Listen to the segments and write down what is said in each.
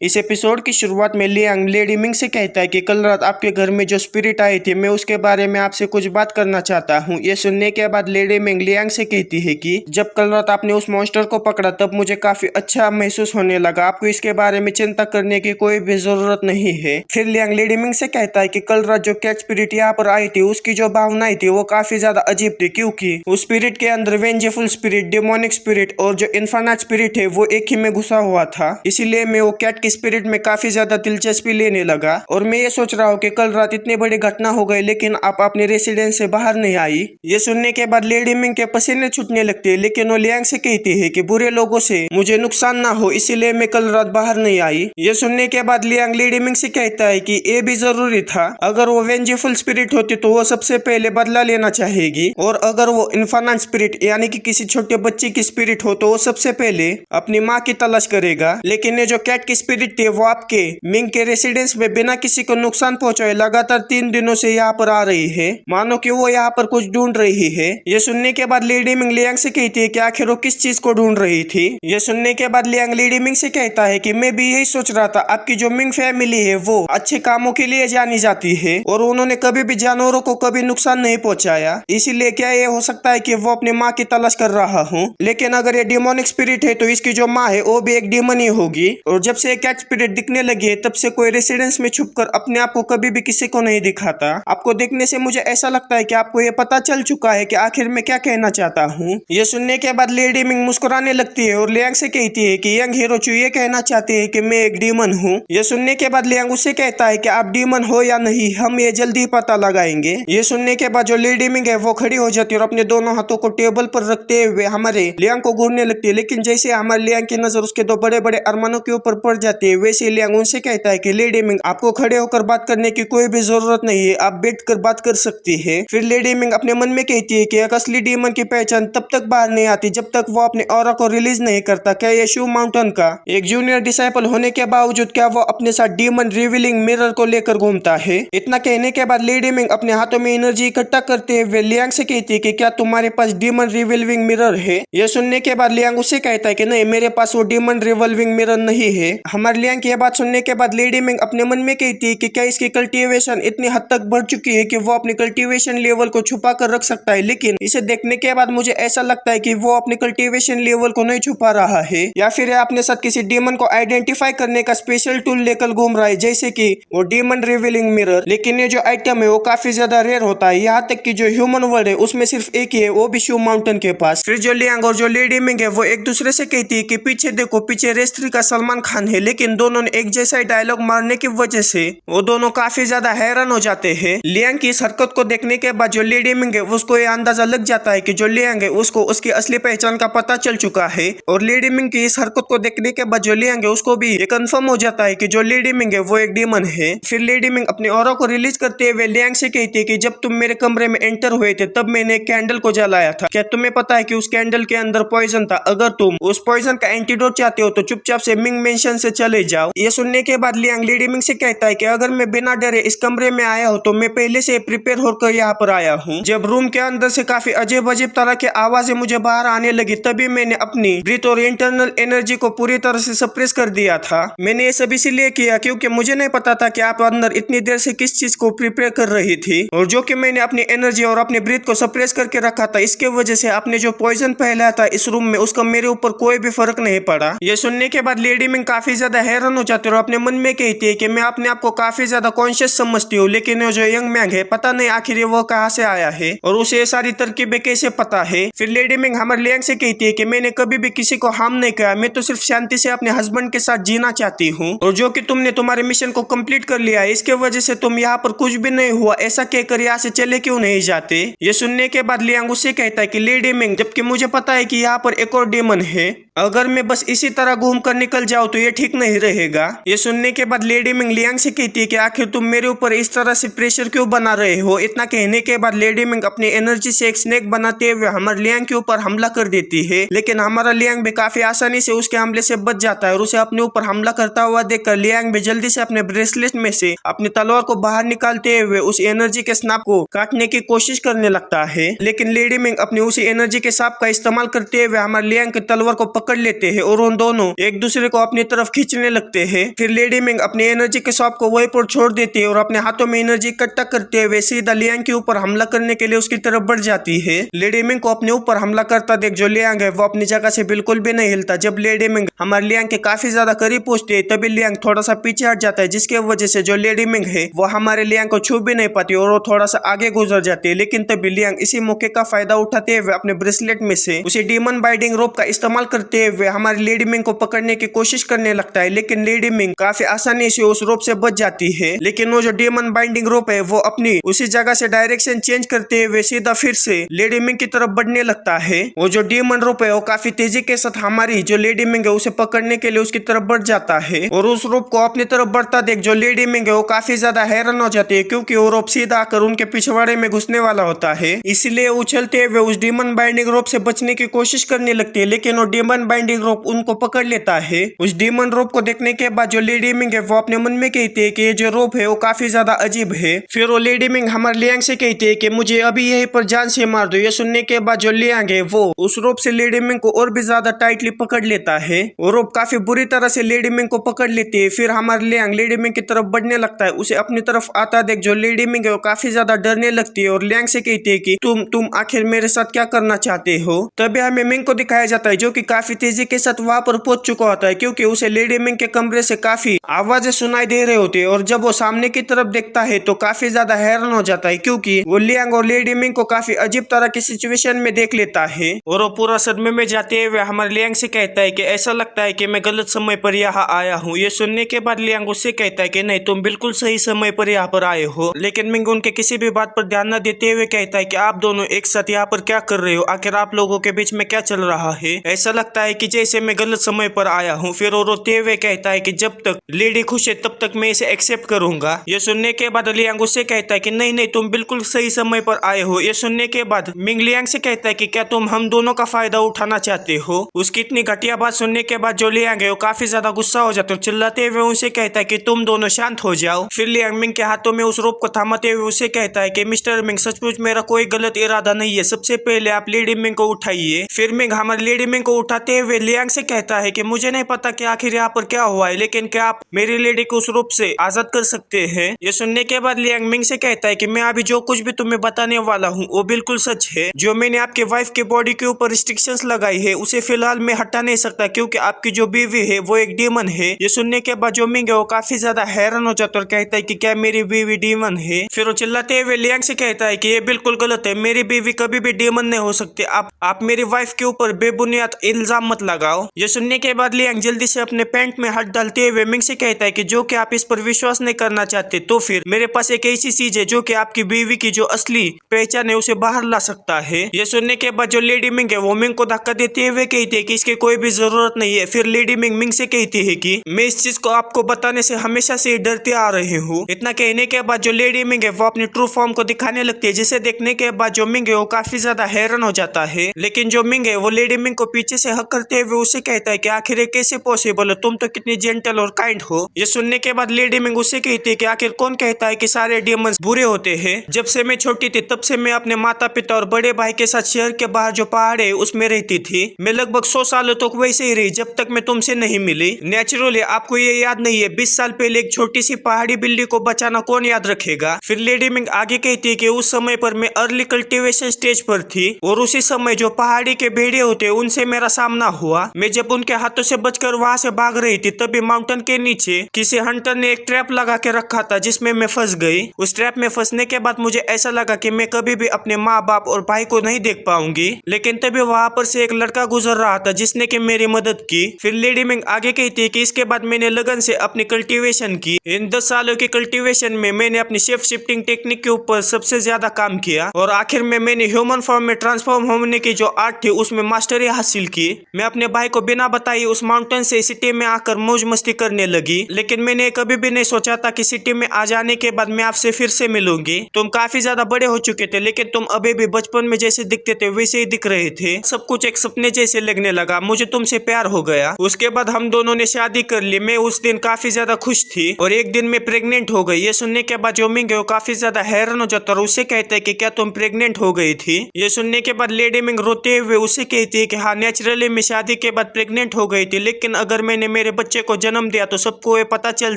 इस एपिसोड की शुरुआत में लियांग लेडी मिंग से कहता है कि कल रात आपके घर में जो स्पिरिट आई थी, मैं उसके बारे में आपसे कुछ बात करना चाहता हूँ। ये सुनने के बाद लेडी मिंग लियांग से कहती है कि जब कल रात आपने उस मॉन्स्टर को पकड़ा तब मुझे काफी अच्छा महसूस होने लगा। आपको इसके बारे में चिंता करने की कोई भी जरूरत नहीं है। फिर लियांग लेडी मिंग से कहता है कि कल रात जो कैट स्पिरिट यहाँ पर आई थी, उसकी जो भावनाएं थी वो काफी ज्यादा अजीब थी, क्योंकि उस स्पिरिट के अंदर वेंजफुल स्पिरिट, डिमोनिक स्पिरिट और जो इन्फर्नाट स्पिरिट है वो एक ही में घुसा हुआ था। इसीलिए मैं वो कैट की स्पिरिट में काफी ज्यादा दिलचस्पी लेने लगा और मैं ये सोच रहा हूँ कि कल रात इतनी बड़ी घटना हो गई लेकिन आप अपने रेसिडेंस से बाहर नहीं आई। ये सुनने के बाद लेडी मिंग के पसीने छूटने लगते हैं, लेकिन वो लियांग से कहती है कि बुरे लोगों से मुझे नुकसान ना हो, इसीलिए मैं कल रात बाहर नहीं आई। ये सुनने के बाद लियांग लेडी मिंग से कहता है कि ये भी जरूरी था। अगर वो वेंजफुल स्पिरिट होती तो वो सबसे पहले बदला लेना चाहेगी, और अगर वो इन्फर्नाट स्पिरिट यानी कि किसी छोटे बच्चे की स्पिरिट हो तो वो सबसे पहले अपनी माँ की तलाश करेगा। लेकिन ये जो कैट की स्पिरिट थी वो आपके मिंग के रेसिडेंस में बिना किसी को नुकसान पहुंचाए लगातार 3 दिनों से यहाँ पर आ रही है, मानो कि वो यहाँ पर कुछ ढूंढ रही है। ये सुनने के बाद लेडी मिंग लियांग से कहती है कि आखिर वो किस चीज को ढूंढ रही थी। ये सुनने के बाद लियांग लेडी मिंग से कहता है कि मैं भी यही सोच रहा था। आपकी जो मिंग फैमिली है वो अच्छे कामों के लिए जानी जाती है और उन्होंने कभी भी जानवरों को कभी नुकसान नहीं पहुंचाया, इसीलिए क्या ये हो सकता है कि वो अपनी माँ की तलाश कर रहा हूँ। लेकिन अगर ये डिमोनिक स्पिरिट है तो इसकी जो माँ है वो भी एक डिमन ही होगी, और जब से कैट स्पिरिट दिखने लगी है तब से कोई रेसिडेंस में छुपकर अपने आप को कभी भी किसी को नहीं दिखाता। आपको देखने से मुझे ऐसा लगता है कि आपको ये पता चल चुका है कि आखिर मैं क्या कहना चाहता हूँ। ये सुनने के बाद लेडी मिंग मुस्कुराने लगती है और लियांग से कहती है कि यंग हीरो चू ये कहना चाहते हैं कि मैं एक डीमन हूँ। ये सुनने के बाद लियांग उससे कहता है कि आप डीमन हो या नहीं, हम ये जल्दी ही पता लगाएंगे। ये सुनने के बाद जो लेडी मिंग है वो खड़ी हो जाती है और अपने दोनों हाथों को टेबल पर रखते हुए हमारे लियांग को घूरने लगती है। लेकिन जैसे हमारे लियांग की नजर उसके दो बड़े बड़े अरमानों के ऊपर पड़ जाती है, वैसे लियांग उनसे कहता है कि लेडी मिंग आपको खड़े होकर बात करने की कोई भी जरूरत नहीं है, आप बैठकर बात कर सकती है। फिर लेडी मिंग अपने मन में कहती है कि एक असली डीमन की पहचान तब तक बाहर नहीं आती जब तक वो अपने ऑरा को रिलीज नहीं करता। क्या ये शिव माउंटेन का एक जूनियर डिसाइपल होने के बावजूद क्या वो अपने साथ डीमन रिवीलिंग मिरर को लेकर घूमता है? इतना कहने के बाद लेडी मिंग अपने हाथों में एनर्जी इकट्ठा करते हुए लियांग से कहती है कि क्या तुम्हारे पास डीमन रिवॉल्विंग मिरर है? यह सुनने के बाद लियांग उससे कहता है कि नहीं, मेरे पास वो डीमन रिवॉल्विंग मिरर नहीं है। हमारे लियांग की यह बात सुनने के बाद लेडी मिंग अपने मन में कहती है कि क्या इसकी कल्टीवेशन इतनी हद तक बढ़ चुकी है कि वो अपनी कल्टीवेशन लेवल को छुपा कर रख सकता है। लेकिन इसे देखने के बाद मुझे ऐसा लगता है कि वो अपनी कल्टीवेशन लेवल को नहीं छुपा रहा है, या फिर अपने साथ किसी डीमन को आइडेंटिफाई करने का स्पेशल टूल लेकर घूम रहा है, जैसे कि वो डीमन रिवीलिंग मिरर। लेकिन ये जो आइटम है वो काफी ज्यादा रेयर होता है, यहाँ तक कि जो ह्यूमन वर्ल्ड है उसमें सिर्फ एक ही है, वो भी शिव माउंटेन के पास। फिर जो लियांग और जो लेडी मिंग है वो एक दूसरे से कहती है कि पीछे देखो, पीछे रेस 3 का सलमान खान है। लेकिन दोनों ने एक जैसा डायलॉग मारने की वजह से वो दोनों काफी ज्यादा हैरान हो जाते हैं। लियांग की इस हरकत को देखने के बाद जो लेडी मिंग है उसको ये अंदाजा लग जाता है कि जो लियांग है उसको उसकी असली पहचान का पता चल चुका है, और लेडी मिंग की इस हरकत को देखने के बाद जो लियांग है उसको भी ये कंफर्म हो जाता है कि जो लेडी मिंग है वो एक डीमन है। फिर लेडी मिंग अपने ऑरा को रिलीज करते हुए लियांग से कहती है कि जब तुम मेरे कमरे में एंटर हुए थे तब मैंने एक कैंडल को जलाया था। क्या तुम्हें पता है कि उस कैंडल के अंदर पॉइजन था? अगर तुम उस पॉइजन का एंटीडोट चाहते हो तो चुपचाप से मिंग मेंशन से चले जाओ। ये सुनने के बाद लियांग लेडी मिंग से कहता है कि अगर मैं बिना डरे इस कमरे में आया हूँ तो मैं पहले से प्रिपेयर होकर यहाँ पर आया हूँ। जब रूम के अंदर से काफी अजीब अजीब तरह की आवाजें मुझे बाहर आने लगी तभी मैंने अपनी ब्रीथ और इंटरनल एनर्जी को पूरी तरह से सप्रेस कर दिया था। मैंने ये सब इसीलिए किया क्योंकि मुझे नहीं पता था कि आप अंदर इतनी देर से किस चीज को प्रिपेयर कर रही थी, और जो कि मैंने अपनी एनर्जी और अपनी ब्रीथ को सप्रेस करके रखा था, इसके वजह से आपने जो पॉइजन फैलाया था इस रूम में उसका मेरे ऊपर कोई भी फर्क नहीं पड़ा। ये सुनने के बाद लेडी मिंग काफी ज्यादा हैरान हो जाती है और अपने मन में कहती है कि मैं अपने आप को काफी ज्यादा कॉन्शियस समझती हूँ, लेकिन जो यंग मैंग है पता नहीं आखिर वो कहाँ से आया है और उसे ये सारी तरकीबें कैसे पता है। फिर लेडी मिंग हमारे लियांग से कहती है कि मैंने कभी भी किसी को हार्म नहीं किया, मैं तो सिर्फ शांति से अपने हस्बैंड के साथ जीना चाहती हूँ, और जो कि तुमने तुम्हारे मिशन को कंप्लीट कर लिया है इसके वजह से तुम यहाँ पर कुछ भी नहीं हुआ ऐसा कहकर यहाँ से चले क्यों नहीं जाते। ये सुनने के बाद लियांग उससे कहता है कि लेडी मिंग, जबकि मुझे पता है कि यहाँ पर एक और डीमन है, अगर मैं बस इसी तरह घूम कर निकल जाऊँ तो ये ठीक नहीं रहेगा। ये सुनने के बाद लेडी मिंग लियांग से कहती है कि आखिर तुम मेरे ऊपर इस तरह से प्रेशर क्यों बना रहे हो। इतना कहने के बाद लेडी मिंग अपनी एनर्जी से एक स्नेक बनाते हुए हमारे लियांग के ऊपर हमला कर देती है, लेकिन हमारा लियांग भी काफी आसानी से उसके हमले से बच जाता है, और उसे अपने ऊपर हमला करता हुआ देखकर लियांग भी जल्दी से अपने ब्रेसलेट में से अपनी तलवार को बाहर निकालते हुए उस एनर्जी के सांप को काटने की कोशिश करने लगता है। लेकिन लेडी मिंग अपनी उसी एनर्जी के सांप का इस्तेमाल करते हुए हमारे लियांग की तलवार को पकड़ लेते हैं और उन दोनों एक दूसरे को अपनी तरफ खींच खींचने लगते हैं। फिर लेडी मिंग अपनी एनर्जी के शॉप को वहीं पर छोड़ देती है और अपने हाथों में एनर्जी इकट्ठा करते हुए सीधा लियांग के ऊपर हमला करने के लिए उसकी तरफ बढ़ जाती है। लेडी मिंग को अपने ऊपर हमला करता देख जो लियांग है वो अपनी जगह से बिल्कुल भी नहीं हिलता। जब लेडी मिंग हमारे लियांग के काफी ज्यादा करीब पहुंचती है तभी लियांग थोड़ा सा पीछे हट जाता है, जिसकी वजह से जो लेडी मिंग है वो हमारे लियांग को छू भी नहीं पाती और वो थोड़ा सा आगे गुजर जाती है। लेकिन तभी लियांग इसी मौके का फायदा उठाते हुए अपने ब्रेसलेट में से उसे डीमन बाइंडिंग रोप का इस्तेमाल करते हुए हमारी लेडी मिंग को पकड़ने की कोशिश करने लगता है। लेकिन लेडी मिंग काफी आसानी से उस रोप से बच जाती है। लेकिन वो जो डीमन बाइंडिंग रोप है वो अपनी उसी जगह से डायरेक्शन चेंज करते हुए सीधा फिर से लेडी मिंग की तरफ बढ़ने लगता है। वो जो डीमन रोप है वो काफी तेजी के साथ हमारी जो लेडी मिंग है उसे पकड़ने के लिए उसकी तरफ बढ़ जाता है और उस रोप को अपनी तरफ बढ़ता देख जो लेडी मिंग है वो काफी ज्यादा हैरान हो जाती है, क्योंकि वो रोप सीधा आकर उनके पिछवाड़े में घुसने वाला होता है। इसलिए उछलते हुए उस डीमन बाइंडिंग रोप से बचने की कोशिश करने लगती है, लेकिन वो डीमन बाइंडिंग रोप उनको पकड़ लेता है। उस डीमन रोप को देखने के बाद जो लेडी मिंग है वो अपने मन में कहती है कि ये जो रोप है वो काफी ज्यादा अजीब है। फिर वो लेडी मिंग हमारे लियांग से कहती है कि मुझे अभी यहीं पर जान से मार दो। ये सुनने के बाद जो लियांग है वो उस रोप से लेडी मिंग को और भी ज्यादा टाइटली पकड़ लेता है। वो रोप काफी बुरी तरह से लेडी मिंग को पकड़ लेती है। फिर हमारे लियांग लेडी मिंग की तरफ बढ़ने लगता है। उसे अपनी तरफ आता देख जो लेडी मिंग है वो काफी ज्यादा डरने लगती है और लियांग से कहती है कि तुम आखिर मेरे साथ क्या करना चाहते हो। तभी हमें मिंग को दिखाया जाता है जो कि काफी तेजी के साथ वहां पर पहुंच चुका होता है, क्योंकि उसे लेडी मिंग के कमरे से काफी आवाजें सुनाई दे रहे होती है। और जब वो सामने की तरफ देखता है तो काफी ज्यादा हैरान हो जाता है, क्योंकि वो लियांग और लेडी मिंग को काफी अजीब तरह की सिचुएशन में देख लेता है। और वो पूरा सदमे में जाते हुए हमारे लियांग से कहता है कि ऐसा लगता है कि मैं गलत समय पर यहाँ आया हूँ। ये सुनने के बाद लियांग उससे कहता है कि नहीं, तुम बिल्कुल सही समय पर यहाँ पर आए हो। लेकिन मिंग उनके किसी भी बात पर ध्यान न देते हुए कहता है कि आप दोनों एक साथ यहाँ पर क्या कर रहे हो, आखिर आप लोगों के बीच में क्या चल रहा है। ऐसा लगता है कि जैसे मैं गलत समय पर आया हूँ। फिर वो रोते हुए कहता है कि जब तक लेडी खुश है तब तक मैं इसे एक्सेप्ट करूंगा। ये सुनने के बाद लियांग उससे कहता है कि नहीं नहीं, तुम बिल्कुल सही समय पर आए हो। ये सुनने के बाद मिंग लियांग से कहता है कि क्या तुम हम दोनों का फायदा उठाना चाहते हो। उसकी इतनी घटिया बात सुनने के बाद जो लियांग है वो काफी ज्यादा गुस्सा हो जाता है, चिल्लाते हुए उनसे कहता है कि तुम दोनों शांत हो जाओ। फिर लियांग मिंग के हाथों में उस रोप को थामते हुए उसे कहता है कि मिस्टर मिंग, सचमुच मेरा कोई गलत इरादा नहीं है, सबसे पहले आप लेडी मिंग को उठाइए। फिर मिंग हमारे लेडी मिंग को उठाते हुए लियांग से कहता है कि मुझे नहीं पता कि आखिर यहाँ पर क्या हुआ है, लेकिन क्या आप मेरी लेडी को उस रूप से आजाद कर सकते हैं। ये सुनने के बाद लियांग मिंग से कहता है कि मैं अभी जो कुछ भी तुम्हें बताने वाला हूँ वो बिल्कुल सच है। जो मैंने आपके वाइफ के बॉडी के ऊपर रिस्ट्रिक्शंस लगाई है उसे फिलहाल मैं हटा नहीं सकता, क्योंकि आपकी जो बीवी है वो एक डीमन है। ये सुनने के बाद जो मिंग है वो काफी ज्यादा हैरान हो जाता है और कहता है कि क्या मेरी बीवी डीमन है। फिर वो चिल्लाते हुए लियांग से कहता है कि ये बिल्कुल गलत है, मेरी बीवी कभी भी डीमन नहीं हो सकती। आप मेरी वाइफ के ऊपर बेबुनियाद इल्जाम मत लगाओ। ये सुनने के बाद लियांग जल्दी से अपने पैंट में हाथ डालते हुए मिंग से कहता है कि जो कि आप इस पर विश्वास नहीं करना चाहते तो फिर मेरे पास एक ऐसी चीज है जो कि आपकी बीवी की जो असली पहचान है उसे बाहर ला सकता है। ये सुनने के बाद जो लेडी मिंग है वो मिंग को धक्का देते हुए कहती है कि इसकी कोई भी जरूरत नहीं है। फिर लेडी मिंग से कहती है कि मैं इस चीज को आपको बताने से हमेशा से डरते आ रही हूँ। इतना कहने के बाद जो लेडी मिंग है वो अपनी ट्रू फॉर्म को दिखाने लगती है, जिसे देखने के बाद जो मिंग है वो काफी ज्यादा हैरान हो जाता है। लेकिन जो मिंग है वो लेडी मिंग को पीछे से हक करते हुए उससे कहता है कि आखिर ये कैसे पॉसिबल है, तुम तो कितनी जेंटल और काइंड हो। ये सुनने के बाद लेडी मिंग उससे कहती है कि आखिर कौन कहता है कि सारे डीमंस बुरे होते हैं। जब से मैं छोटी थी तब से मैं अपने माता पिता और बड़े भाई के साथ शहर के बाहर जो पहाड़ है उसमें रहती थी। मैं लगभग 100 सालों तक वैसे ही रही जब तक मैं तुमसे नहीं मिली। नेचुरली आपको ये याद नहीं है 20 साल पहले एक छोटी सी पहाड़ी बिल्ली को बचाना कौन याद रखेगा। फिर लेडी मिंग आगे कहती है कि उस समय पर मैं अर्ली कल्टीवेशन स्टेज पर थी और उसी समय जो पहाड़ी के भेड़िए होते उनसे मेरा सामना हुआ। मैं जब उनके हाथों से बचकर वहां से भाग रही थी तभी माउंटेन के नीचे किसी हंटर ने एक ट्रैप लगा के रखा था जिसमें मैं फंस गई। उस ट्रैप में फंसने के बाद मुझे ऐसा लगा कि मैं कभी भी अपने माँ बाप और भाई को नहीं देख पाऊंगी। लेकिन तभी वहां पर से एक लड़का गुजर रहा था जिसने कि मेरी मदद की। फिर लेडी मिंग आगे कहती है कि इसके बाद मैंने लगन से अपनी कल्टीवेशन की। इन 10 सालों की कल्टीवेशन में मैंने अपनी शेप शिफ्टिंग टेक्निक के ऊपर सबसे ज्यादा काम किया और आखिर में मैंने ह्यूमन फॉर्म में ट्रांसफॉर्म होने की जो आर्ट थी उसमें मास्टरी हासिल की। मैं अपने भाई को बिना बताए उस माउंटेन से सिटी में आकर मौज मस्ती करने लगी, लेकिन मैंने कभी भी नहीं सोचा था कि सिटी में आ जाने के बाद मैं आपसे फिर से मिलूंगी। तुम काफी ज्यादा बड़े हो चुके थे लेकिन तुम अभी भी बचपन में जैसे दिखते थे वैसे ही दिख रहे थे। सब कुछ एक सपने जैसे लगने लगा, मुझे तुमसे प्यार हो गया। उसके बाद हम दोनों ने शादी कर ली। मैं उस दिन काफी ज्यादा खुश थी और एक दिन में प्रेग्नेंट हो गई। ये सुनने के बाद जो मिंग है वो काफी ज्यादा हैरान हो जाता है और उससे कहता है कि क्या तुम प्रेग्नेंट हो गई थी। ये सुनने के बाद लेडी मिंग रोते हुए उसे कहती है कि हाँ, नेचुरली मैं शादी के बाद प्रेग्नेंट हो गई थी, लेकिन अगर मैंने मेरे बच्चे को जन्म दिया तो सबको ये पता चल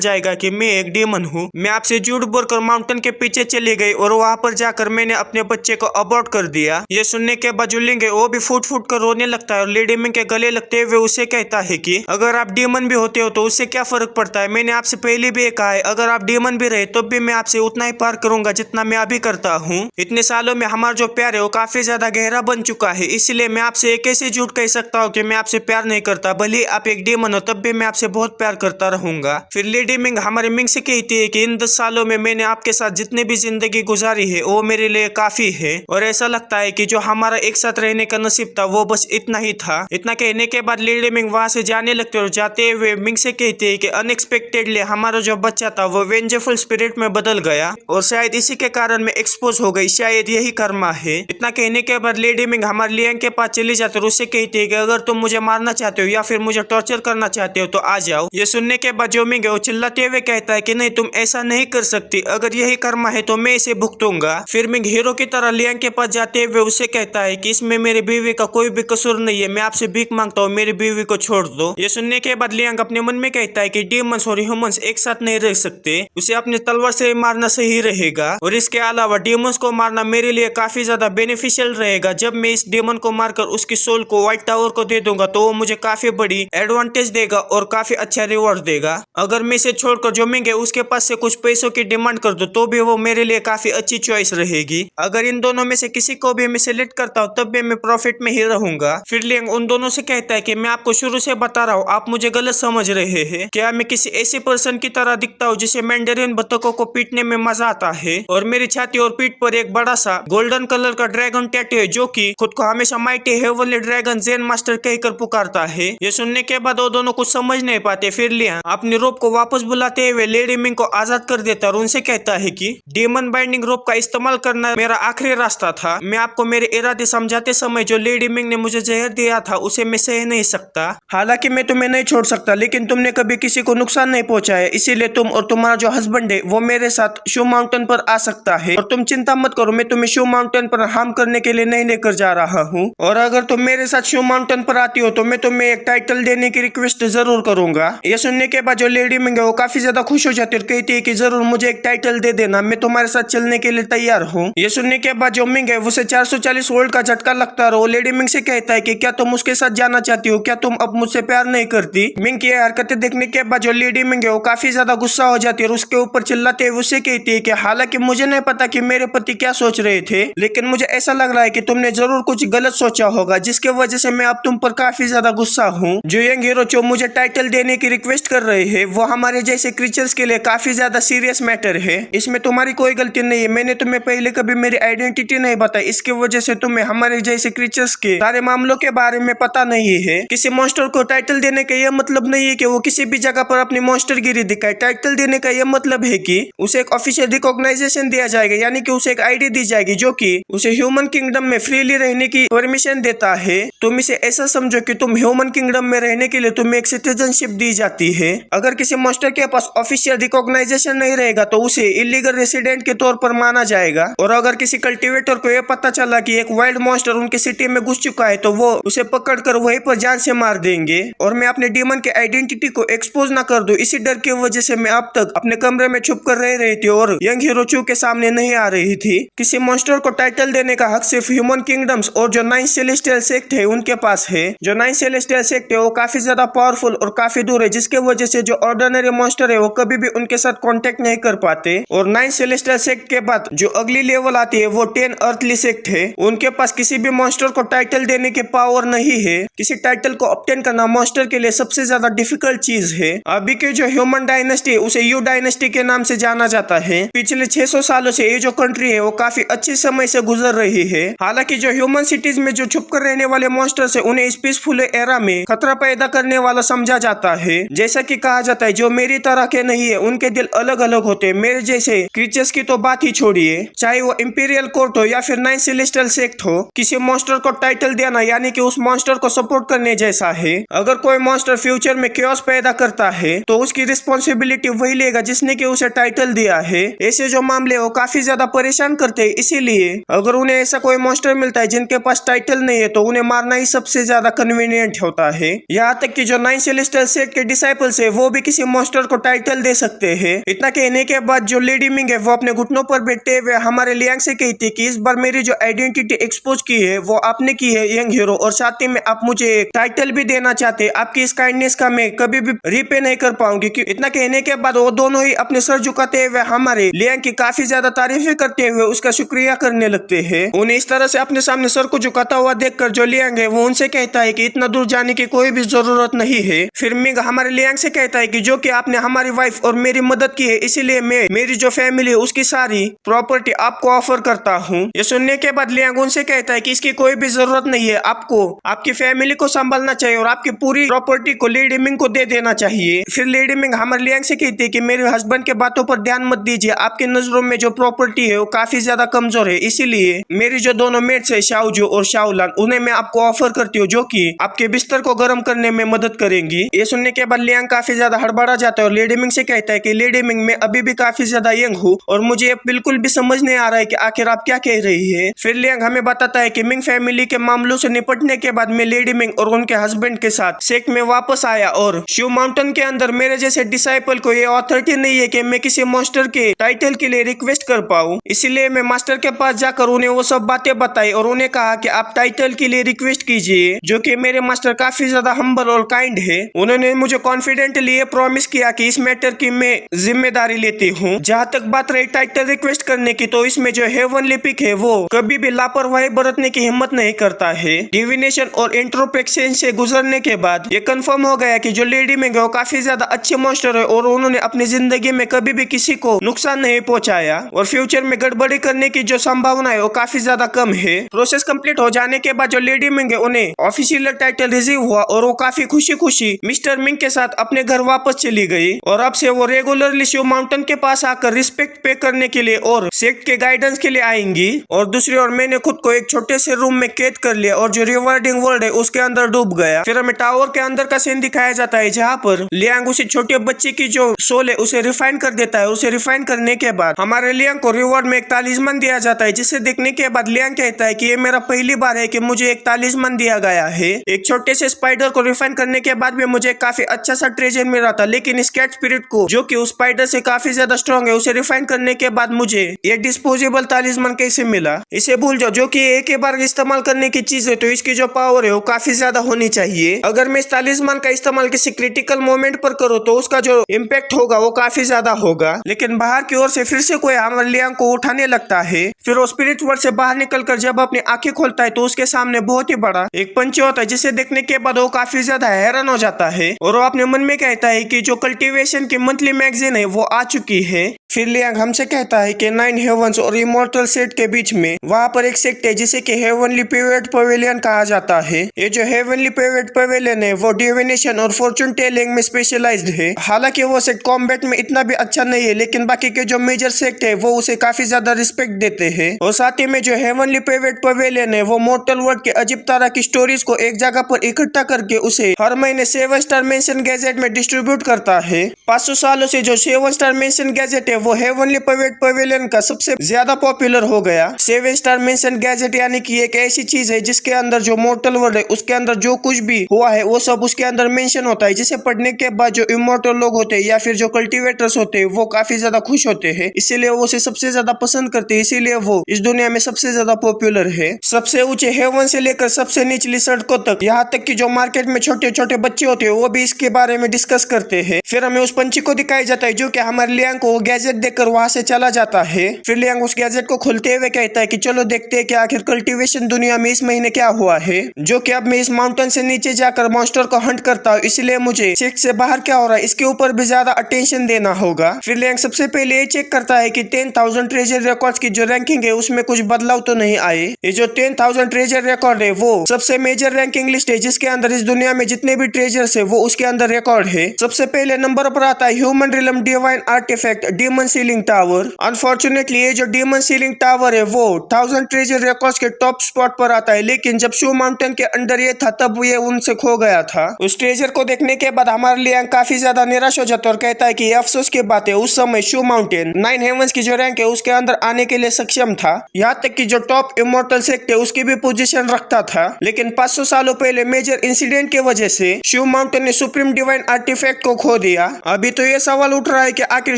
जाएगा कि मैं एक डीमन हूँ। मैं आपसे झूठ बोलकर माउंटेन के पीछे चली गई और वहाँ पर जाकर मैंने अपने बच्चे को अबॉर्ट कर दिया। ये सुनने के बाद जो लिंग है वो भी फूट फूट कर रोने लगता है और लेडी मिंग के गले लगते हुए उसे कहता है कि अगर आप डीमन भी होते हो तो उससे क्या फर्क पड़ता है। मैंने आपसे पहले भी कहा है अगर आप डीमन भी रहे तब भी मैं आपसे उतना ही प्यार करूंगा जितना मैं अभी करता हूँ। इतने सालों में हमारा जो प्यार है वो काफी ज्यादा गहरा बन चुका है, इसलिए मैं आपसे एक ऐसे झूठ कह सकता हूँ कि मैं आपसे प्यार नहीं करता। भले आप एक डीमन हो तब भी मैं आपसे बहुत प्यार करता रहूंगा। फिर लेडी मिंग हमारे मिंग से कहती है कि इन 10 सालों में मैंने आपके साथ जितनी भी जिंदगी गुजारी है वो मेरे लिए काफी है और ऐसा लगता है कि जो हमारा एक साथ रहने का नसीब था वो बस इतना ही था। इतना कहने के बाद लेडी मिंग वहां से जाने लगते और जाते हुए मिंग से कहते हैं कि अनएक्सपेक्टेडली हमारा जो बच्चा था वो वेंजफुल स्पिरिट में बदल गया और शायद इसी के कारण मैं एक्सपोज हो गई, शायद यही कर्मा है। इतना कहने के बाद लेडी मिंग हमारे लियांग के पास चली जाती है और उससे कहती है कि अगर तुम मुझे मारना चाहते हो या फिर मुझे टॉर्चर करना चाहते हो तो आ जाओ। ये सुनने के बाद जो मिंग है वो चिल्लाते हुए कहता है कि नहीं तुम ऐसा नहीं कर सकती, अगर यही कर्मा है तो मैं इसे भुगतूंगा। फिर मिंग हीरो की तरह लियांग के पास जाते हुए उससे कहता है कि इसमें मेरी बीवी का कोई भी कसूर नहीं है, मैं आपसे भीख मांगता हूँ, मेरी बीवी को छोड़ दो। ये सुनने के बाद लियांग अपने मन में कहता है कि डीमंस और ह्यूमंस एक साथ नहीं रह सकते, उसे अपने तलवार से मारना सही रहेगा और इसके अलावा डीमंस को मारना मेरे लिए काफी ज्यादा बेनिफिशियल रहेगा। जब मैं इस डीमन को मारकर उसकी सोल को व्हाइट टावर को दे दूंगा तो वो मुझे काफी बड़ी एडवांटेज देगा और काफी अच्छा रिवॉर्ड देगा। अगर मैं इसे छोड़कर जो मिंग है उसके पास से कुछ पैसों की डिमांड कर दूं तो भी वो मेरे लिए काफी अच्छी चॉइस रहेगी। अगर इन दोनों में से किसी को भी मैं सिलेक्ट करता हूँ तब भी मैं प्रॉफिट में ही रहूंगा। फिर लियांग उन दोनों से कहता है कि मैं आपको शुरू से बता रहा हूँ, आप मुझे गलत समझ रहे हैं। क्या मैं किसी ऐसे पर्सन की तरह दिखता हूँ जिसे मैंडेरियन बतखों को पीटने में मजा आता है और मेरी छाती और पीठ पर एक बड़ा सा गोल्डन कलर का ड्रैगन टैटू है जो कि खुद को हमेशा माइटी हेवनली ड्रैगन जेन मास्टर कहकर पुकारता है। ये सुनने के बाद वो दोनों कुछ समझ नहीं पाते। फिर लियांग अपनी रोप को वापस बुलाते हुए लेडी मिंग को आजाद कर देता और उनसे कहता है कि डीमन बाइंडिंग रोप का इस्तेमाल करना मेरा आखिरी रास्ता था। मैं आपको मेरे इरादे समझाते समय जो लेडी मिंग ने मुझे जहर दिया था उसे मैं सह नहीं सकता। हालांकि मैं तुम्हें नहीं छोड़ सकता लेकिन तुमने कभी किसी को नुकसान नहीं पहुंचाया, इसीलिए तुम और तुम्हारा जो हस्बैंड है वो मेरे साथ शू माउंटेन पर आ सकता है और तुम चिंता मत करो, मैं तुम्हें शू माउंटेन पर हार्म करने के लिए नहीं लेकर जा रहा हूँ और अगर तुम मेरे साथ शू माउंटेन पर आती हो तो मैं तुम्हें एक टाइटल देने की रिक्वेस्ट जरूर करूंगा। ये सुनने के बाद जो लेडी मिंग है वो काफी ज्यादा खुश हो जाती है और कहती है कि जरूर मुझे एक टाइटल दे देना, मैं तुम्हारे साथ चलने के लिए तैयार हूँ। ये सुनने के बाद जो मिंग है उसे 440 वोल्ट का झटका लगता है और वो लेडी मिंग से कहता है कि क्या तुम उसके साथ जाना चाहती हो, क्या तुम अब मुझसे प्यार नहीं करती। मिंग की हरकतें देखने के बाद जो लेडी मिंग है वो काफी ज्यादा गुस्सा हो जाती है और उसके ऊपर चिल्लाते हुए उसे कहती है कि हालांकि मुझे नहीं पता कि मेरे पति क्या सोच रहे थे लेकिन मुझे ऐसा लग रहा है कि तुमने जरूर कुछ गलत सोचा होगा जिसके वजह से मैं अब तुम पर काफी ज्यादा गुस्सा हूँ। जो यंग हीरो जो मुझे टाइटल देने की रिक्वेस्ट कर रहे हैं वो हमारे जैसे क्रीचर्स के लिए काफी ज्यादा सीरियस मैटर है, इसमें तुम्हारी कोई गलती नहीं है। मैंने तुम्हें पहले कभी मेरी आइडेंटिटी नहीं बताई, इसकी वजह से तुम्हें हमारे जैसे क्रीचर्स के सारे मामलों के बारे में पता नहीं है। किसी मॉन्स्टर को टाइटल देने का यह मतलब नहीं है कि वो किसी भी जगह पर अपनी मॉन्स्टर गिरी दिखाए। टाइटल देने का यह मतलब है कि उसे एक ऑफिशियल रिकॉग्नाइजेशन दिया जाएगा, यानी कि उसे एक आईडी दी जाएगी जो कि उसे ह्यूमन किंगडम में फ्रीली रहने की परमिशन देता है। तुम इसे ऐसा समझो कि तुम ह्यूमन किंगडम में रहने के लिए तुम्हें एक सिटीजनशिप दी जाती है। अगर किसी मॉन्स्टर के पास ऑफिशियल रिकॉग्नाइजेशन नहीं रहेगा तो उसे इलीगल रेसिडेंट के तौर पर माना जाएगा और अगर किसी कल्टीवेटर को यह पता चला कि एक वाइल्ड मॉन्स्टर उनके सिटी में घुस चुका है तो वो उसे पकड़कर वहीं पर जान से मार देंगे और मैं अपने डीमन के आइडेंटिटी को एक्सपोज ना कर दूं, इसी डर की वजह से मैं अब तक अपने कमरे में छुप कर रह रही थी और यंग हीरो चू के सामने नहीं आ रही थी। किसी मॉन्स्टर को टाइटल देने का हक सिर्फ ह्यूमन किंगडम्स और जो 9 सेलेस्टियल सेक्ट है उनके पास है। जो 9 सेलेस्टियल सेक्ट है वो काफी ज्यादा पावरफुल और काफी दूर है जिसके वजह से जो ऑर्डिनरी मॉन्स्टर है वो कभी भी उनके साथ कांटेक्ट नहीं कर पाते और 9 सेलेस्टियल सेक्ट के बाद जो अगली लेवल आती है वो 10 अर्थली सेक्ट है। उनके पास किसी भी मॉन्स्टर को टाइटल देने की पावर नहीं है। किसी टाइटल को ऑब्टेन करना मॉन्स्टर के लिए सबसे ज्यादा डिफिकल्ट चीज है। अभी के जो ह्यूमन डायनेस्टी उसे यू डायनेस्टी के नाम से जाना जाता है। पिछले 600 सालों से ये जो कंट्री है वो काफी अच्छे समय से गुजर रही है। हालांकि जो ह्यूमन सिटीज में जो छुप कर रहने वाले मॉन्स्टर्स है उन्हें इस पीसफुल एरा में खतरा पैदा करने वाला समझा जाता है। जैसा कि कहा जाता है जो मेरी तरह के नहीं है उनके दिल अलग अलग होते हैं। मेरे जैसे क्रीचर्स की तो बात ही छोड़िए, चाहे वो इंपीरियल कोर्ट हो या फिर 9 सेलेस्टियल सेक्ट हो, किसी मॉन्स्टर को टाइटल देना यानी कि उस मॉन्स्टर को सपोर्ट करने जैसा है। अगर कोई मॉन्स्टर फ्यूचर में chaos पैदा करता है तो उसकी रिस्पॉन्सिबिलिटी वही लेगा जिसने कि उसे टाइटल दिया है। ऐसे जो मामले वो काफी ज्यादा परेशान करते हैं, इसीलिए अगर उन्हें ऐसा कोई मॉन्स्टर मिलता है जिनके पास टाइटल नहीं है तो उन्हें मारना ही सबसे ज्यादा कन्वीनियंट होता है। यहाँ तक कि जो 9 सेलेस्टियल सेक्ट के डिसाइपल्स है वो भी किसी मॉन्स्टर को टाइटल दे सकते हैं। इतना कहने के बाद जो लेडी मिंग है वो अपने घुटनों पर बैठे हुए हमारे लियांग से कहती कि इस बार मेरी जो आइडेंटिटी एक्सपोज की है वो आपने की है यंग हीरो, और साथ ही में आप मुझे एक टाइटल भी देना चाहते। आपकी इस काइंडनेस का मैं कभी भी रिपे नहीं कर पाऊंगी। इतना कहने के बाद वो दोनों ही अपने सर झुकाते हुए हमारे लियांग की काफी ज्यादा तारीफें करते हुए उसका शुक्रिया करने लगते हैं। उन्हें इस तरह से अपने सामने सर को झुकाता हुआ देखकर जो लियांग है वो उनसे कहता है कि इतना दूर जाने की कोई भी जरूरत नहीं है। फिर मिंग हमारे लियांग से कहता है कि जो कि आपने हमारी वाइफ और मेरी मदद की है इसीलिए मैं मेरी जो फैमिली है उसकी सारी प्रॉपर्टी आपको ऑफर करता हूँ। ये सुनने के बाद लियांग उनसे कहता है कि इसकी कोई भी जरूरत नहीं है, आपको आपकी फैमिली को संभालना चाहिए और आपकी पूरी प्रॉपर्टी को लेडी मिंग को दे देना चाहिए। फिर लेडी मिंग हमारे लियांग से कहती है कि मेरे हस्बैंड के बातों पर ध्यान मत दीजिए, आपकी नजरों में जो प्रॉपर्टी है वो काफी ज्यादा कमजोर है, इसीलिए मेरी जो दोनों मेट्स है शाओजू और शाओलान उन्हें मैं आपको ऑफर करती हूँ जो कि आपके बिस्तर को गर्म करने में मदद करेंगी। ये सुनने के बाद लियांग काफी ज्यादा हड़बड़ा जाता है और लेडी मिंग से कहता है कि लेडी मिंग मैं अभी भी काफी ज्यादा यंग हूँ और मुझे बिल्कुल भी समझ नहीं आ रहा है कि आखिर आप क्या कह रही है। फिर लियांग हमें बताता है कि मिंग फैमिली के मामलों से निपटने के बाद मैं लेडी मिंग और उनके हस्बैंड के साथ सेक्ट में वापस आया और शिव माउंटेन के अंदर मेरे जैसे डिसाइपल को ये अथॉरिटी नहीं है कि मैं किसी मास्टर के टाइटल के लिए रिक्वेस्ट कर पाऊँ, इसलिए मैं मास्टर के पास जाकर उन्हें वो सब बातें बताई और उन्हें कहा कि आप टाइटल के लिए रिक्वेस्ट कीजिए, जो कि मेरे मास्टर काफी ज्यादा हम्बल और काइंड है। उन्होंने मुझे कॉन्फिडेंटली ये प्रॉमिस किया कि इस मैटर की मैं जिम्मेदारी लेती हूँ। जहाँ तक बात रही टाइटल रिक्वेस्ट करने की, तो इसमें जो हेवनली पिक है वो कभी भी लापरवाही बरतने की हिम्मत नहीं करता है। डिविनेशन और इंट्रोस्पेक्शन से गुजरने के बाद ये कंफर्म हो गया कि जो लेडी मिंग है वो काफी ज्यादा अच्छे मास्टर है और उन्होंने अपनी जिंदगी में कभी भी किसी को नुकसान नहीं पहुंचाया और फ्यूचर में गड़बड़ी करने की जो संभावना है वो काफी ज्यादा कम है। प्रोसेस कंप्लीट हो जाने के बाद जो लेडी मिंग है उन्हें ऑफिशियल टाइटल रिसीव हुआ और वो काफी खुशी खुशी मिस्टर मिंग के साथ अपने घर वापस चली गई और अब से वो रेगुलरली शिव माउंटेन के पास आकर रिस्पेक्ट पे करने के लिए और सेक्ट के गाइडेंस के लिए आएंगी। और दूसरी ओर मैंने खुद को एक छोटे से रूम में कैद कर लिया और जो रिवार्डिंग वर्ल्ड है उसके अंदर डूब गया। फिर हमें टावर के अंदर का सीन दिखाया जाता है जहाँ पर लियांग उसी छोटे बच्चे की जो सोल है उसे रिफाइन कर देता है। उसे रिफाइन करने के बाद हमारे लियांग को रिवॉर्ड में एक तालिस्मान दिया जाता है, जिसे देखने के बाद लियांग कहता है कि ये मेरा पहली बार है कि मुझे एक तालिस्मान दिया गया है। एक छोटे से स्पाइडर को रिफाइन करने के बाद भी मुझे काफी अच्छा सा ट्रेजर मिला था, लेकिन इस कैट स्पिरिट को जो कि उस स्पाइडर से काफी ज्यादा स्ट्रॉन्ग है उसे रिफाइन करने के बाद मुझे ये डिस्पोजेबल तालिस्मान कैसे मिला। इसे भूल जाओ, जो कि एक ही बार इस्तेमाल करने की चीज है, तो इसकी जो पावर है वो काफी ज्यादा होनी चाहिए। अगर मैं इस तालिस्मान का इस्तेमाल किसी क्रिटिकल मोमेंट पर करूँ तो उसका जो इम्पैक्ट होगा वो काफी ज्यादा होगा। लेकिन बाहर की ओर से फिर से कोई हमारे लियांग को उठाने लगता है। फिर वो स्पिरिट वर्ल्ड से बाहर निकलकर जब अपनी आंखें खोलता है तो उसके सामने बहुत ही बड़ा एक पंछी होता है, जिसे देखने के बाद वो काफी ज्यादा हैरान हो जाता है और वो अपने मन में कहता है कि जो कल्टीवेशन की मंथली मैगजीन है वो आ चुकी है। फिर लियांग हमसे कहता है कि 9 हेवंस और इमॉर्टल सेट के बीच में वहाँ पर एक सेक्ट है जिसे कि हेवनली पिवट पवेलियन कहा जाता है। ये जो हेवनली पिवट पवेलियन है वो डिविनेशन और फॉर्चून टेलिंग में स्पेशलाइज्ड है। हालांकि वो सेक्ट कॉम्बैट में इतना भी अच्छा नहीं है, लेकिन बाकी के जो मेजर सेक्ट है वो उसे काफी ज्यादा रिस्पेक्ट देते हैं। और साथ ही में जो हेवनली पिवट पवेलियन है वो मॉर्टल वर्ल्ड के अजीब तरह की स्टोरीज को एक जगह पर इकट्ठा करके उसे हर महीने 7 स्टार मेंशन गैजेट में डिस्ट्रीब्यूट करता है। 500 सालों से जो 7 स्टार मेंशन गैजेट है वो हेवनली पिवट पवेलियन का सबसे ज्यादा पॉपुलर हो गया। 7 स्टार मेंशन गैजेट यानी कि एक ऐसी चीज है जिसके अंदर जो मॉर्टल वर्ल्ड है उसके अंदर जो कुछ भी हुआ है वो सब उसके अंदर मेंशन होता है, जिसे पढ़ने के बाद जो इमॉर्टल लोग होते हैं या फिर जो कल्टीवेटर्स होते हैं वो काफी ज्यादा खुश होते हैं, इसीलिए वो उसे सबसे ज्यादा पसंद करते हैं, इसीलिए वो इस दुनिया में सबसे ज्यादा पॉपुलर है। सबसे ऊंचे हेवन से लेकर सबसे निचली सड़कों तक, यहाँ तक कि जो मार्केट में छोटे छोटे बच्चे होते हैं वो भी इसके बारे में डिस्कस करते हैं। फिर हमें उस पंछी को दिखाया जाता है जो कि हमारे लियांग को गैजेट देखकर वहां से चला जाता है। फिर लियांग उस गैजेट को खोलते हुए कहता है कि चलो देखते हैं कि आखिर कल्टीवेशन दुनिया में इस महीने क्या हुआ है, जो कि अब मैं इस माउंटेन से नीचे जाकर मॉन्स्टर को हंट करता हूँ, इसलिए मुझे सेक्ट से बाहर क्या हो रहा है इसके ऊपर भी ज्यादा अटेंशन देना होगा। फिर लियांग सबसे पहले ये चेक करता है कि 10,000 ट्रेजर रिकॉर्ड्स की जो रैंकिंग है उसमें कुछ बदलाव तो नहीं आए। ये जो 10,000 ट्रेजर रिकॉर्ड है वो सबसे मेजर रैंकिंग लिस्ट है, जिसके अंदर इस दुनिया में जितने भी ट्रेजर्स है वो उसके अंदर रिकॉर्ड है। सबसे पहले नंबर पर आता है human realm divine artifact demon demon sealing tower. Unfortunately ये जो डीमन सीलिंग टावर है वो 1000 ट्रेजर रिकॉर्ड्स के टॉप स्पॉट पर आता है, लेकिन जब शू माउंटेन के अंदर ये था तब ये उनसे खो गया था। उस ट्रेजर को देखने के बाद हमारे लिए काफी ज्यादा निराश हो जाता है और कहता है कि ये अफसोस की बात है, उस समय शू माउंटेन 9 हेवंस की जो रैंक है उसके अंदर आने के लिए सक्षम था। यहाँ तक कि जो टॉप इमोर्टल सेक्ट है उसकी भी पोजीशन रखता था, लेकिन 500 सालों पहले मेजर इंसिडेंट की वजह से शू माउंटेन ने सुप्रीम डिवाइन आर्टिफैक्ट को खो दिया। अभी तो ये सवाल उठ रहा है कि आखिर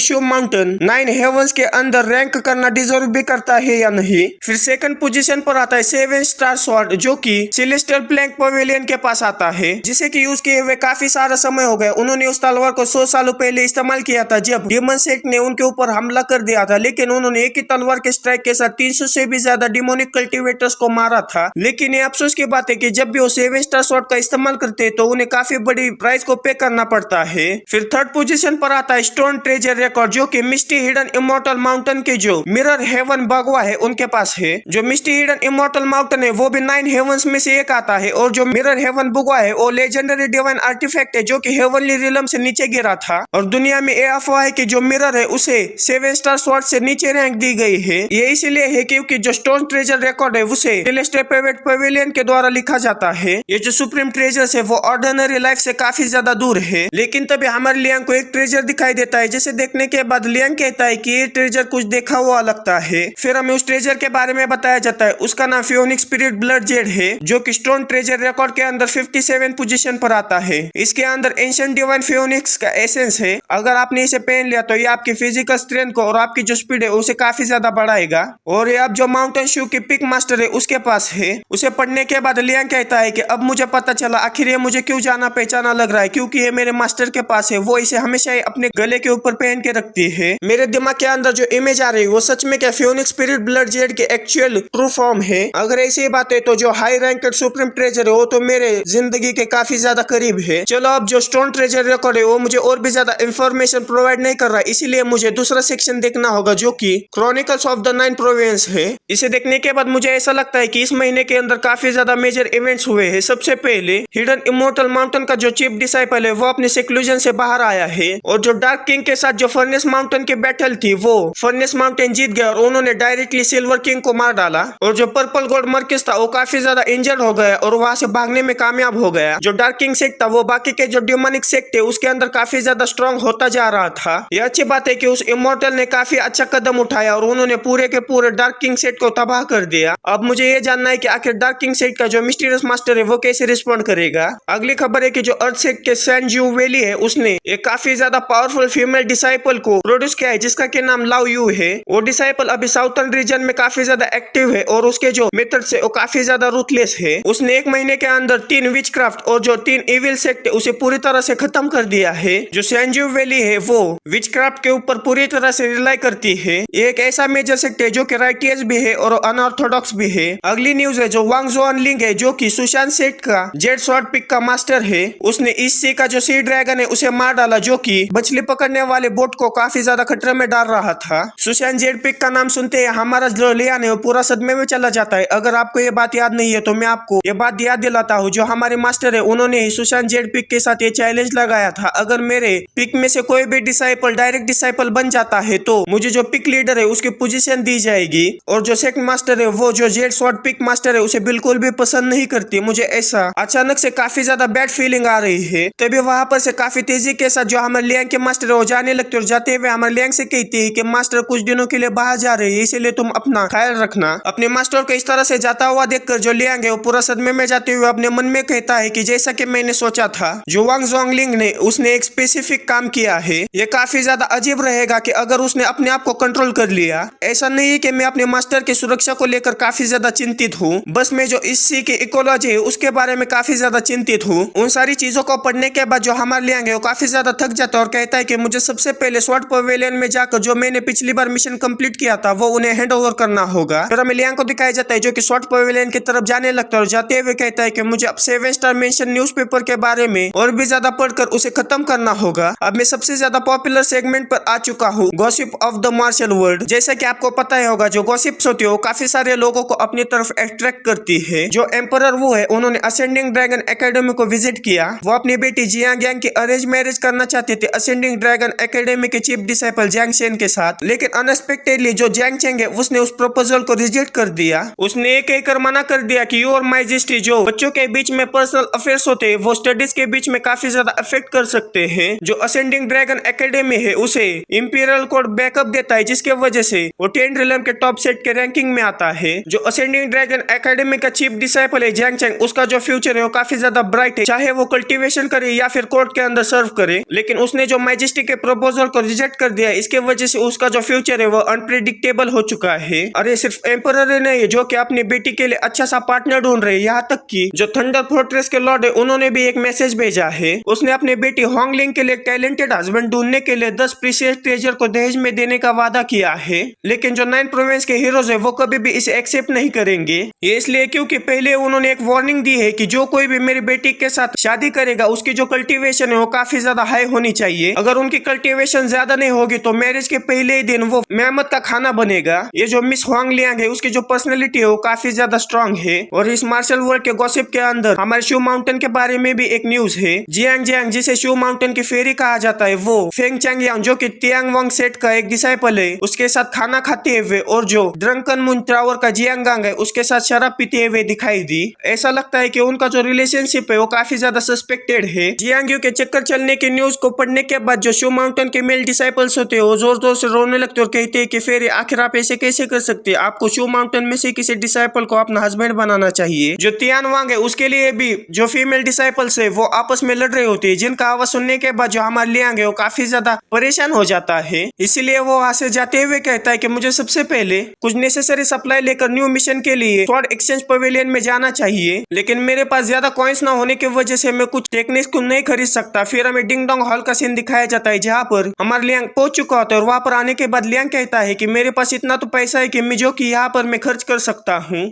शू माउंटेन 9 हेवंस के अंदर रैंक करना डिजर्व भी करता है या नहीं। फिर सेकंड पोजीशन पर आता है 7 स्टार स्वॉर्ड, जो कि सेलेस्टियल प्लैंक पवेलियन के पास आता है, जिसे कि यूज किए हुए काफी सारा समय हो गया। उन्होंने उस तलवार को 100 सालों पहले इस्तेमाल किया था जब डीमन सेक्ट ने उनके ऊपर हमला कर दिया था, लेकिन उन्होंने एक ही तलवार के स्ट्राइक के साथ 300 से भी ज्यादा डिमोनिक कल्टिवेटर्स को मारा था। लेकिन ये अफसोस की बात है कि जब भी वो 7 स्टार स्वॉर्ड का इस्तेमाल करते हैं तो उन्हें काफी बड़ी प्राइस को पे करना पड़ता है। फिर थर्ड पोजीशन पर आता है स्टोन ट्रेजर रिकॉर्ड, जो कि मिस्टी हिडन इमोर्टल माउंटेन के जो मिरर हेवन भगवा है उनके पास है। जो मिस्टी हिडन इमोर्टल माउंटेन है वो भी 9 हेवंस में से एक आता है, और जो मिरर हेवन भगवा है वो लेजेंडरी डिवाइन आर्टिफैक्ट है जो कि हेवनली रिलम से नीचे गिरा था। और दुनिया में ये अफवाह है कि जो मिरर है उसे 7 स्टार स्वॉर्ड से नीचे रैंक दी गई है। ये इसलिए है क्योंकि जो स्टोन ट्रेजर रिकॉर्ड है उसे सेलेस्टियल पवेलियन के द्वारा लिखा जाता है। ये जो सुप्रीम ट्रेजर है वो ऑर्डिनरी लाइफ से काफी ज्यादा दूर है। लेकिन तभी हमारे लियांग को एक ट्रेजर दिखाई देता है, जिसे देखने के बाद लियांग कहता है कि ये ट्रेजर कुछ देखा हुआ लगता है। फिर हमें उस ट्रेजर के बारे में बताया जाता है, उसका नाम फियोनिक्स स्पिरिट ब्लड जेड है, जो कि स्टोन ट्रेजर रिकॉर्ड के अंदर 57 पोजीशन पर आता है। इसके अंदर एंशिएंट डिवाइन फियोनिक्स का एसेंस है। अगर आपने इसे पहन लिया तो ये आपकी फिजिकल स्ट्रेंथ को और आपकी जो स्पीड है उसे काफी ज्यादा बढ़ाएगा। और ये अब जो माउंटेन शू की पिक मास्टर है उसके पास है। उसे पढ़ने के बाद लियांग कहता है कि अब मुझे पता चला आखिर ये मुझे क्यों जाना पहचाना लग रहा है, क्योंकि ये मेरे मास्टर के पास है। वो इसे हमेशा अपने गले के ऊपर पहन के रखती है। मेरे दिमाग के अंदर जो इमेज आ रही है वो सच में क्या फियोनिक्स स्पिरिट ब्लड जेड के एक्चुअल ट्रू फॉर्म है? अगर ऐसी बात है तो जो हाई रैंकेड सुप्रीम ट्रेजर है वो तो मेरे जिंदगी के काफी ज्यादा करीब है। चलो अब जो स्टोन ट्रेजर रिकॉर्ड है वो मुझे और भी ज्यादा इंफॉर्मेशन प्रोवाइड नहीं कर रहा है, इसीलिए मुझे दूसरा सेक्शन देखना होगा जो कि क्रॉनिकल्स ऑफ द 9 प्रोविंस है। इसे देखने के बाद मुझे ऐसा लगता है कि इस महीने के अंदर काफी ज्यादा मेजर इवेंट्स हुए हैं। सबसे पहले हिडन इमोर्टल माउंटेन का जो चीफ डिसाइपल है वो अपने सेक्लूजन से बाहर आया है, और जो डार्क किंग के साथ जो फर्नेस माउंटेन की बैटल थी वो फर्नेस माउंटेन जीत गया और उन्होंने डायरेक्टली सिल्वर किंग को मार डाला। और जो पर्पल गोल्ड मर्किस था वो काफी ज्यादा इंजर्ड हो गया और वहां से भागने में कामयाब हो गया। जो डार्क किंग सेक्ट था वो बाकी के जो डिमोनिक सेक्ट है उसके अंदर काफी ज्यादा स्ट्रॉन्ग होता जा रहा था। यह अच्छी बात है कि उस इमोर्टल ने काफी अच्छा कदम उठाया और उन्होंने पूरे के पूरे डार्क किंग सेक्ट को तबाह कर दिया। अब मुझे ये जानना है कि आखिर डार्क किंग सेक्ट का जो मिस्टीरियस मास्टर है वो कैसे रिस्पॉन्ड करेगा। अगली खबर है कि जो अर्थ सेक्ट के सैन जू वैली है उसने एक काफी ज्यादा पावरफुल फीमेल डिसाइपल को प्रोड्यूस किया है, जिसका के नाम लाओ यू है। वो डिसाइपल अभी साउथर्न रीजन में काफी ज्यादा एक्टिव है और उसके जो मेथड्स है वो काफी ज्यादा रूथलेस है। उसने 1 महीने के अंदर 3 विचक्राफ्ट और जो 3 इविल सेक्ट है उसे पूरी तरह से खत्म कर दिया है। जो सैन जू वैली है वो विचक्राफ्ट के ऊपर पूरी तरह से रिलाई करती है। ये एक ऐसा मेजर सेक्ट है जो कि राइटियस भी है और अनऑर्थोडॉक्स भी है। अगली न्यूज है जो वांग जुआनलिंग है, जो कि सुशांत सेठ का जेड स्वॉर्ड पिक का मास्टर है। उसने इस सी का जो सी ड्रैगन है उसे मार डाला, जो कि मछली पकड़ने वाले बोट को काफी ज्यादा खतरे में डाल रहा था। सुशांत जेड पिक का नाम सुनते ही हमारा जो लियान है वो पूरा सदमे में चला जाता है। अगर आपको ये बात याद नहीं है तो मैं आपको ये बात याद दिलाता हूँ। जो हमारे मास्टर है उन्होंने ही सुशांत जेड पिक के साथ ये चैलेंज लगाया था, अगर मेरे पिक में से कोई भी डिसाइपल डायरेक्ट डिसाइपल बन जाता है तो मुझे जो पिक लीडर है उसकी पोजीशन दी जाएगी। और जो सेक्ट मास्टर है वो जो जेड स्वॉर्ड पिक मास्टर है उसे बिल्कुल भी पसंद नहीं करती। मुझे ऐसा अचानक से काफी ज्यादा बैड फीलिंग आ रही है। तभी वहां पर से काफी तेजी के साथ जो हमारे लियांग के मास्टर है वो जाने लगते और जाते हुए हमारे लियांग से कहती है कि मास्टर कुछ दिनों के लिए बाहर जा रहे हैं, इसीलिए तुम अपना ख्याल रखना। अपने मास्टर को इस तरह से जाता हुआ देखकर जो लियांग है वो पूरा सदमे में जाते हुए अपने मन में कहता है कि जैसा कि मैंने सोचा था, जो वांग जुआनलिंग ने उसने एक स्पेसिफिक काम किया है। ये काफी ज्यादा अजीब रहेगा कि अगर उसने अपने आप को कंट्रोल कर लिया। ऐसा नहीं है कि मैं अपने मास्टर की सुरक्षा को लेकर काफी ज्यादा चिंतित हूँ, बस मैं जो इस सी की इकोलॉजी है उसके बारे में काफी ज्यादा चिंतित हूँ। उन सारी चीजों को पढ़ने के बाद जो हमारे लियांग है वो काफी ज्यादा थक जाता है और कहता है कि मुझे सबसे पहले स्वॉर्ड पवेलियन में जाकर जो मैंने पिछली बार मिशन कंप्लीट किया था वो उन्हें हैंड ओवर करना होगा। फिर हमें लियांग को दिखाया जाता है जो कि स्वॉर्ड पवेलियन की तरफ जाने लगता है और जाते हुए कहता है कि मुझे अब 7 स्टार मेंशन न्यूज़पेपर के बारे में और भी ज्यादा पढ़कर उसे खत्म करना होगा। अब मैं सबसे ज्यादा पॉपुलर सेगमेंट पर आ चुका हूँ, gossip of the martial world. जैसा कि आपको पता ही होगा जो गॉसिप्स होती है वो काफी सारे लोगों को अपनी तरफ अट्रैक्ट करती है। जो एम्परर वो है उन्होंने असेंडिंग ड्रैगन एकेडमी को विजिट किया। वो अपनी बेटी जियांग यांग की अरेंज मैरिज करना चाहते थे असेंडिंग ड्रैगन एकेडमी के chief disciple disciple Jiang chain के साथ, लेकिन अनएक्सपेक्टेडली जो जियांग चेंग है उसने उस प्रपोजल को रिजेक्ट कर दिया। उसने एक कहकर मना कर दिया कि योर माइजेस्टी, जो बच्चों के बीच में पर्सनल अफेयर्स होते हैं वो स्टडीज के बीच में काफी ज्यादा अफेक्ट कर सकते हैं। जो असेंडिंग ड्रैगन एकेडमी है उसे इंपीरियल कोड बैकअप देता है, जिसके वजह से वो 10 रिलम के टॉप सेट के रैंकिंग में आता है। जो असेंडिंग ड्रैगन एकेडमी का चीफ डिसाइपल है जियांग चेंग, उसका जो फ्यूचर है वो काफी ज्यादा ब्राइट है, चाहे वो कल्टीवेशन करे या फिर कोर्ट के अंदर सर्व करे। लेकिन उसने जो मैजेस्टी के प्रपोजल को रिजेक्ट कर दिया, इसके वजह से उसका जो फ्यूचर है वो अनप्रिडिक्टेबल हो चुका है। और ये सिर्फ एम्परर नहीं है जो कि अपनी बेटी के लिए अच्छा सा पार्टनर ढूंढ रहे हैं, यहाँ तक कि जो थंडर फोर्ट्रेस के लॉर्ड है उन्होंने भी एक मैसेज भेजा है। उसने अपनी बेटी होंगलिंग के लिए टैलेंटेड हस्बैंड ढूंढने के लिए 10 प्रीशियस ट्रेजर को दहेज में देने का वादा किया है। लेकिन जो 9 प्रोविंस के हीरोज है वो कभी भी इसे एक्सेप्ट नहीं करेंगे। ये इसलिए क्योंकि पहले उन्होंने एक वार्निंग दी है कि जो कोई भी मेरी बेटी के साथ शादी करेगा उसकी जो कल्टीवेशन है वो काफी ज्यादा हाई होनी चाहिए। अगर उनकी कल्टीवेशन ज्यादा नहीं होगी तो मैरिज के पहले ही दिन वो मेहमत का खाना बनेगा। ये जो मिस हुआंग लियांग है उसकी जो पर्सनैलिटी है वो काफी ज्यादा स्ट्रांग है। और इस मार्शल वर्ल्ड के गॉसिप के अंदर हमारे शू माउंटेन के बारे में भी एक न्यूज है। जियांग जियांग, जिसे शू माउंटेन की फेरी कहा जाता है, वो फेंग चैंगयांग जो कि तियांग वांग सेट का एक डिसाइपल है, उसके साथ खाना खाते हुए और जो ड्रंकन मून टावर का जियांगांग है उसके साथ शराब पीते हुए दिखाई दी। ऐसा लगता है कि उनका जो रिलेशनशिप है वो काफी ज्यादा सस्पेक्टेड है। जियांग के चक्कर चलने की न्यूज को पढ़ने के बाद जो शू माउंटेन के मेल डिसाइपल्स होते हैं वो जोर जोर से रोने लगते और कहते हैं कि फेरी आखिर आप ऐसे कैसे कर सकते हैं, आपको शू माउंटेन में से किसी डिसाइपल को अपना हस्बैंड बनाना चाहिए। जो तियान वांग है उसके लिए भी जो फीमेल डिसाइपल्स है वो आपस में लड़ रहे होते हैं, जिनका आवाज सुनने के बाद जो हमारे लियांग है वो काफी ज्यादा परेशान हो जाता है। इसीलिए वो वहां से जाते हुए कहता है कि मुझे सबसे पहले कुछ नेसेसरी सप्लाई लेकर न्यू मिशन के लिए स्वॉर्ड एक्सचेंज पवेलियन में जाना चाहिए, लेकिन मेरे पास ज्यादा कॉइंस ना होने की वजह से मैं कुछ टेक्निक्स को नहीं खरीद सकता। फिर हमें डिंग डोंग हॉल का सीन दिखाया जाता है जहाँ पर हमारा लियांग पहुंच चुका होता है और वहां पर आने के बाद लियांग कहता है कि मेरे पास इतना तो पैसा है कि मैं जो कि यहाँ पर मैं खर्च कर सकता हूँ।